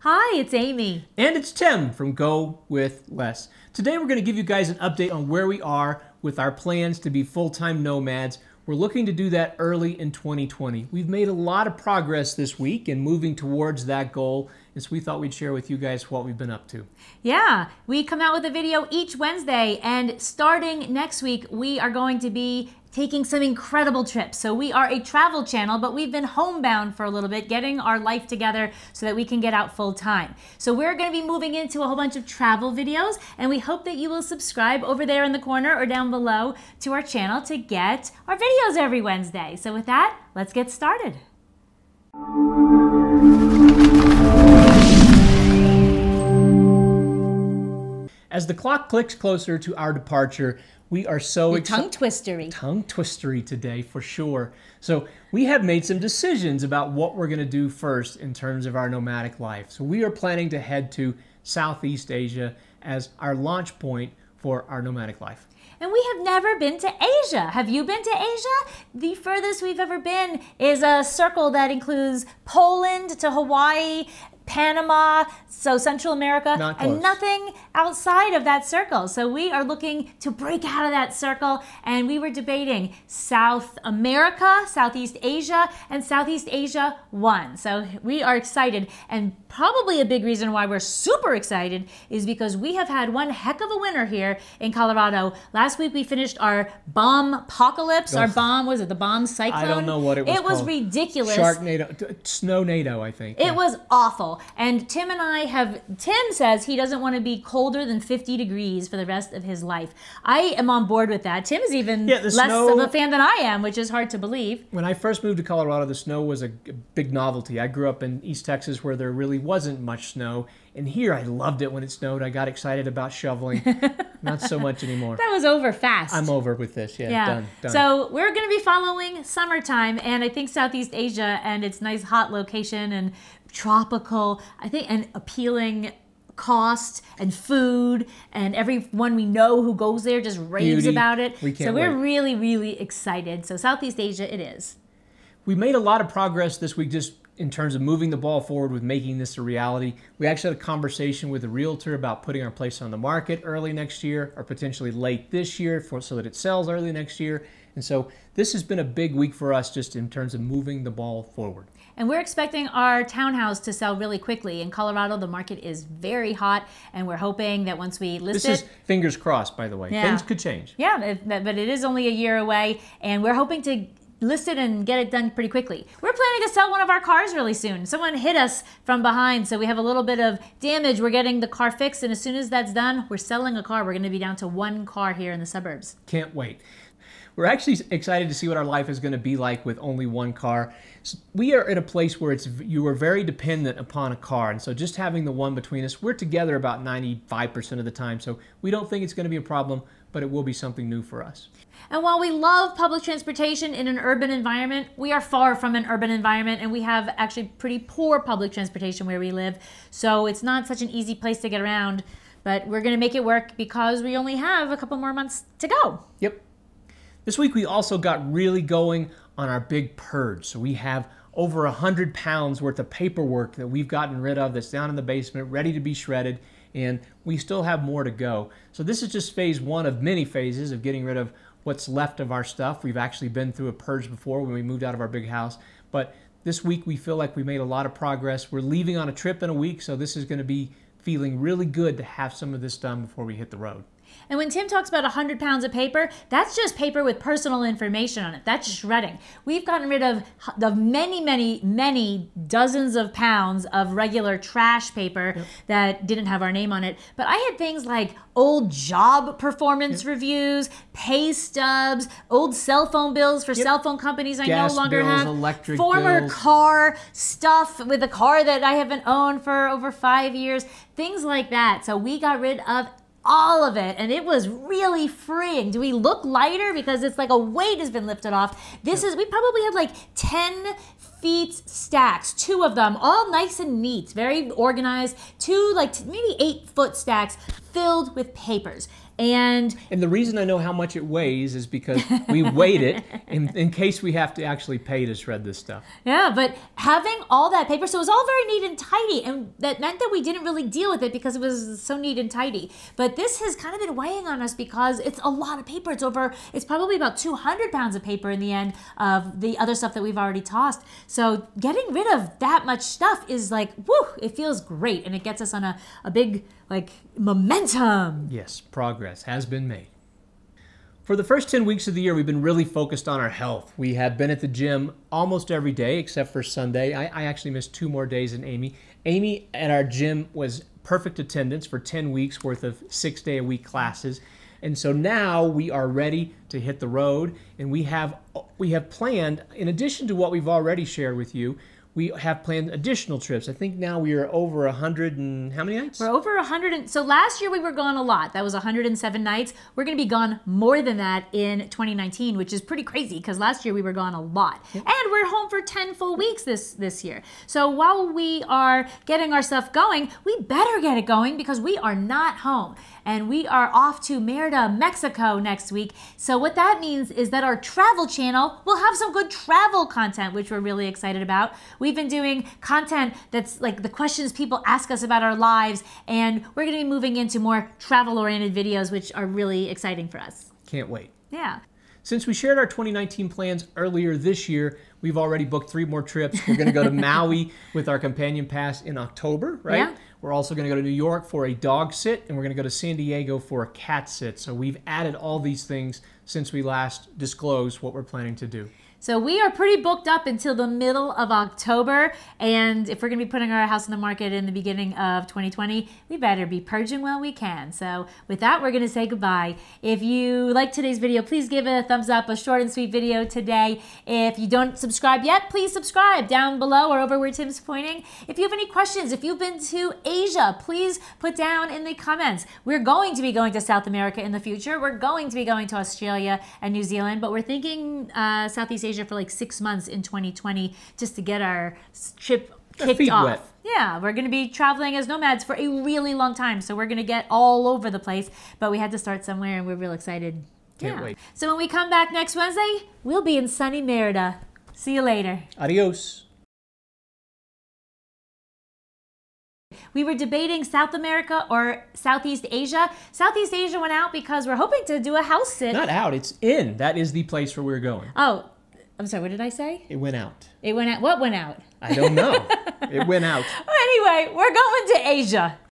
Hi, it's Amy. And it's Tim from GoWithLess. Today we're going to give you guys an update on where we are with our plans to be full-time nomads. We're looking to do that early in 2020. We've made a lot of progress this week in moving towards that goal, and so we thought we'd share with you guys what we've been up to. Yeah, we come out with a video each Wednesday, and starting next week, we are going to be taking some incredible trips. So we are a travel channel, but we've been homebound for a little bit, getting our life together so that we can get out full time. So we're gonna be moving into a whole bunch of travel videos, and we hope that you will subscribe over there in the corner or down below to our channel to get our videos every Wednesday. So with that, let's get started. As the clock clicks closer to our departure, we are so tongue twistery today for sure. So we have made some decisions about what we're going to do first in terms of our nomadic life. So we are planning to head to Southeast Asia as our launch point for our nomadic life. And we have never been to Asia. Have you been to Asia? The furthest we've ever been is a circle that includes Poland to Hawaii, Panama, so Central America, and nothing outside of that circle. So we are looking to break out of that circle, and we were debating South America, Southeast Asia, and Southeast Asia 1. So we are excited, and probably a big reason why we're super excited is because we have had one heck of a winter here in Colorado. Last week we finished our bomb apocalypse, our bomb, was it the bomb cyclone? I don't know what it was called. It was ridiculous. Sharknado, Snownado, I think. It was awful. And Tim and I have, Tim says he doesn't want to be colder than 50 degrees for the rest of his life. I am on board with that. Tim is even less of a fan than I am, which is hard to believe. When I first moved to Colorado, the snow was a big novelty. I grew up in East Texas where there really wasn't much snow. And here I loved it when it snowed. I got excited about shoveling. Not so much anymore. That was over fast. I'm over with this. Yeah. Done. So we're going to be following summertime, and I think Southeast Asia and its nice hot location and tropical, I think, and appealing cost and food, and everyone we know who goes there just raves about it. So we're really, really excited. So Southeast Asia it is. We made a lot of progress this week just in terms of moving the ball forward with making this a reality. We actually had a conversation with a realtor about putting our place on the market early next year or potentially late this year so that it sells early next year. And so this has been a big week for us just in terms of moving the ball forward. And we're expecting our townhouse to sell really quickly. In Colorado, the market is very hot, and we're hoping that once we list this is fingers crossed, by the way. Yeah. Things could change. Yeah, but it is only a year away, and we're hoping to list it and get it done pretty quickly. We're planning to sell one of our cars really soon. Someone hit us from behind, so we have a little bit of damage. We're getting the car fixed, and as soon as that's done, we're selling a car. We're going to be down to one car here in the suburbs. Can't wait. We're actually excited to see what our life is going to be like with only one car. So we are at a place where you are very dependent upon a car, and so just having the one between us, we're together about 95% of the time, so we don't think it's going to be a problem, but it will be something new for us. And while we love public transportation in an urban environment, we are far from an urban environment, and we have actually pretty poor public transportation where we live, so it's not such an easy place to get around, but we're going to make it work because we only have a couple more months to go. Yep. This week we also got really going on our big purge. So we have over 100 pounds worth of paperwork that we've gotten rid of that's down in the basement, ready to be shredded, and we still have more to go. So this is just phase one of many phases of getting rid of what's left of our stuff. We've actually been through a purge before when we moved out of our big house, but this week we feel like we made a lot of progress. We're leaving on a trip in a week, so this is going to be feeling really good to have some of this done before we hit the road. And when Tim talks about 100 pounds of paper, that's just paper with personal information on it. That's shredding. We've gotten rid of many dozens of pounds of regular trash paper that didn't have our name on it. But I had things like old job performance reviews, pay stubs, old cell phone bills for cell phone companies I no longer have, electric former bills. Car stuff with a car that I haven't owned for over 5 years, things like that. So we got rid of all of it, and it was really freeing. Do we look lighter because it's like a weight has been lifted off? This is, we probably had like 10 feet stacks, 2 of them, all nice and neat, very organized, 2 like maybe 8-foot stacks filled with papers. And the reason I know how much it weighs is because we weighed it in case we have to actually pay to shred this stuff. yeah, but having all that paper, so it was all very neat and tidy, and that meant that we didn't really deal with it because it was so neat and tidy. But this has kind of been weighing on us because it's a lot of paper. It's probably about 200 pounds of paper in the end of the other stuff that we've already tossed. So getting rid of that much stuff is like, woo, it feels great, and it gets us on a big, like, momentum. Yes, progress has been made. For the first 10 weeks of the year, we've been really focused on our health. We have been at the gym almost every day except for Sunday. I actually missed 2 more days than Amy. Amy at our gym was perfect attendance for 10 weeks worth of 6-day-a-week classes. And so now we are ready to hit the road, and we have planned, in addition to what we've already shared with you, we have planned additional trips. I think now we are over 100 and how many nights? We're over 100. So last year we were gone a lot. That was 107 nights. We're going to be gone more than that in 2019, which is pretty crazy because last year we were gone a lot. Yep. And we're home for 10 full weeks this year. So while we are getting our stuff going, we better get it going because we are not home. And we are off to Merida, Mexico next week. So what that means is that our travel channel will have some good travel content, which we're really excited about. We've been doing content that's like the questions people ask us about our lives, and we're going to be moving into more travel-oriented videos, which are really exciting for us. Can't wait. Yeah. Since we shared our 2019 plans earlier this year, we've already booked 3 more trips. We're going to go to Maui with our companion pass in October, right? Yeah. We're also going to go to New York for a dog sit, and we're going to go to San Diego for a cat sit. So we've added all these things since we last disclosed what we're planning to do. So we are pretty booked up until the middle of October, and if we're going to be putting our house in the market in the beginning of 2020, we better be purging while we can. So with that, we're going to say goodbye. If you like today's video, please give it a thumbs up, a short and sweet video today. If you don't subscribe yet, please subscribe down below or over where Tim's pointing. If you have any questions, if you've been to Asia, please put down in the comments. We're going to be going to South America in the future. We're going to be going to Australia and New Zealand, but we're thinking Southeast Asia for like 6 months in 2020 just to get our trip kicked off. Wet. Yeah, we're going to be traveling as nomads for a really long time, so we're going to get all over the place, but we had to start somewhere and we're real excited. Can't wait. So when we come back next Wednesday, we'll be in sunny Merida. See you later. Adios. We were debating South America or Southeast Asia. Southeast Asia went out because we're hoping to do a house sit. Not out, it's in. That is the place where we're going. Oh, I'm sorry, what did I say? It went out. It went out. What went out? I don't know. It went out. Anyway, we're going to Asia.